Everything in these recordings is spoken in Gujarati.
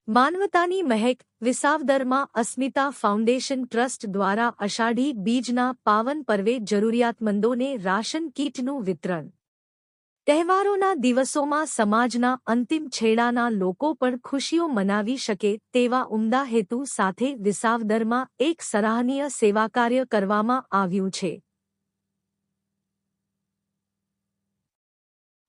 માનવતાની મહેક વિસાવદરમાં અસ્મિતા ફાઉન્ડેશન ટ્રસ્ટ દ્વારા અષાઢી બીજના પાવન પર્વે જરૂરિયાતમંદોને રાશન કીટનું વિતરણ। તહેવારોના દિવસોમાં સમાજના અંતિમ છેડાના લોકો પણ ખુશીઓ મનાવી શકે તેવા ઉમદા હેતુ સાથે વિસાવદરમાં એક સરાહનીય સેવાકાર્ય કરવામાં આવ્યું છે।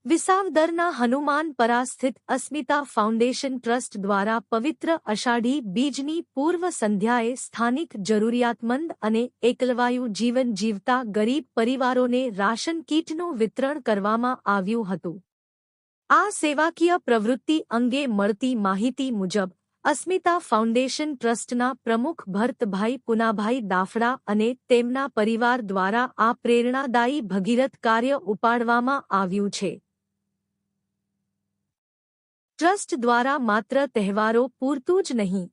વિસાવદરના હનુમાનપરા સ્થિત અસ્મિતા ફાઉન્ડેશન ટ્રસ્ટ દ્વારા પવિત્ર અષાઢી બીજની પૂર્વ સંધ્યાએ સ્થાનિક જરૂરિયાતમંદ અને એકલવાયુ જીવન જીવતા ગરીબ પરિવારોને રાશન કીટનું વિતરણ કરવામાં આવ્યું હતું। આ સેવાકીય પ્રવૃત્તિ અંગે મળતી માહિતી મુજબ અસ્મિતા ફાઉન્ડેશન ટ્રસ્ટના પ્રમુખ ભરતભાઈ પુનાભાઈ દાફડા અને તેમના પરિવાર દ્વારા આ પ્રેરણાદાયી ભગીરથ કાર્ય ઉપાડવામાં આવ્યું છે। ટ્રસ્ટ દ્વારા માત્ર તહેવારો પૂરતું જ નહીં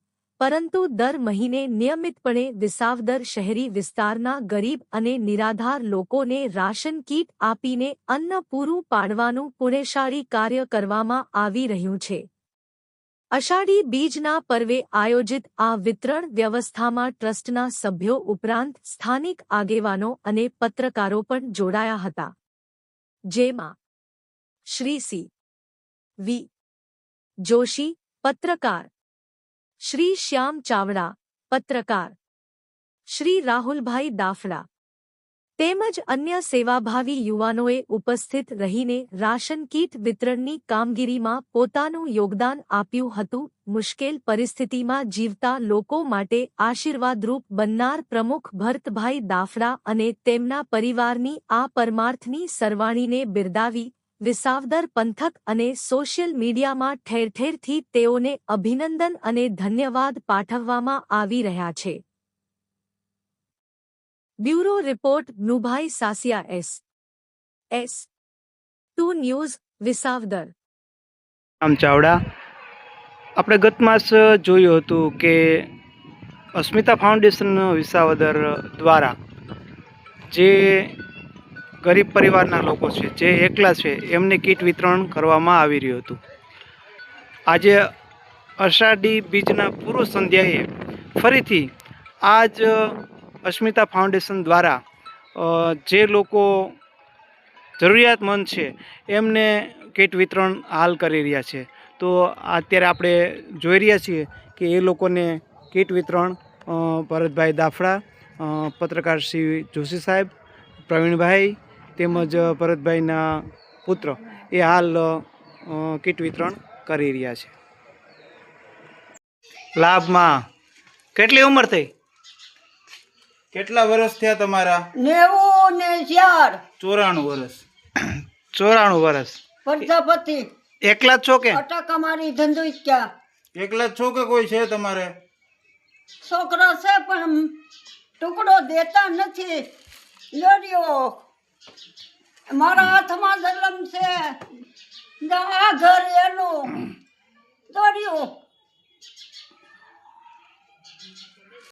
પરંતુ દર મહિને નિયમિતપણે વિસાવદર શહેરી વિસ્તારના ગરીબ અને નિરાધાર લોકોને રાશન કીટ આપીને અન્ન પૂરું પાડવાનું પુણ્યશાળી કાર્ય કરવામાં આવી રહ્યું છે। અષાઢી બીજના પર્વે આયોજિત આ વિતરણ વ્યવસ્થામાં ટ્રસ્ટના સભ્યો ઉપરાંત સ્થાનિક આગેવાનો અને પત્રકારો પણ જોડાયા હતા, જેમાં શ્રી સી વી જોશી પત્રકાર, શ્રી શ્યામ ચાવડા પત્રકાર, શ્રી રાહુલભાઈ દાફડા તેમજ અન્ય સેવાભાવી યુવાનોએ ઉપસ્થિત રહીને રાશન કીટ વિતરણની કામગીરીમાં પોતાનું યોગદાન આપ્યું હતું। મુશ્કેલ પરિસ્થિતિમાં જીવતા લોકો માટે આશીર્વાદરૂપ બનનાર પ્રમુખ ભરતભાઈ દાફડા અને તેમના પરિવારની આ પરમાર્થની સરવાણીને બિરદાવી વિસાવદર પંથક અને સોશિયલ મીડિયામાં ઠેર ઠેરથી તેઓને અભિનંદન અને ધન્યવાદ પાઠવવામાં આવી રહ્યા છે। બ્યુરો રિપોર્ટ નુભાઈ સાસિયા S2 ન્યૂઝ વિસાવદર। આમ ચાવડા આપણે ગત માસ જોયું હતું કે અસ્મિતા ફાઉન્ડેશન વિસાવદર દ્વારા જે ગરીબ પરિવારના લોકો છે, જે એકલા છે, એમને કીટ વિતરણ કરવામાં આવી રહ્યું હતું। આજે અષાઢી બીજના પૂર્વ સંધ્યાએ ફરીથી આજ અસ્મિતા ફાઉન્ડેશન દ્વારા જે લોકો જરૂરિયાતમંદ છે એમને કીટ વિતરણ હાલ કરી રહ્યા છે। તો અત્યારે આપણે જોઈ રહ્યા છીએ કે એ લોકોને કીટ વિતરણ ભરતભાઈ દાફડા, પત્રકાર શ્રી જોશી સાહેબ, પ્રવીણભાઈ તેમજ ભરતભાઈના પુત્ર એ હાલ કીટ વિતરણ કરી રહ્યા છે। લાભમાં કેટલી ઉંમર થઈ? કેટલા વર્ષ થયા તમારા? 94 વર્ષ। 94 વર્ષ પ્રજાપતિ। એકલા જ છો કે? અટક અમારી ધંધુક્યા। એકલા જ છો કે કોઈ છે તમારે? છોકરા છે પણ ટુકડો દેતા નથી। લોરીઓ મારા હાથમાં જલમ છે, આ ઘર એનું દોર્યું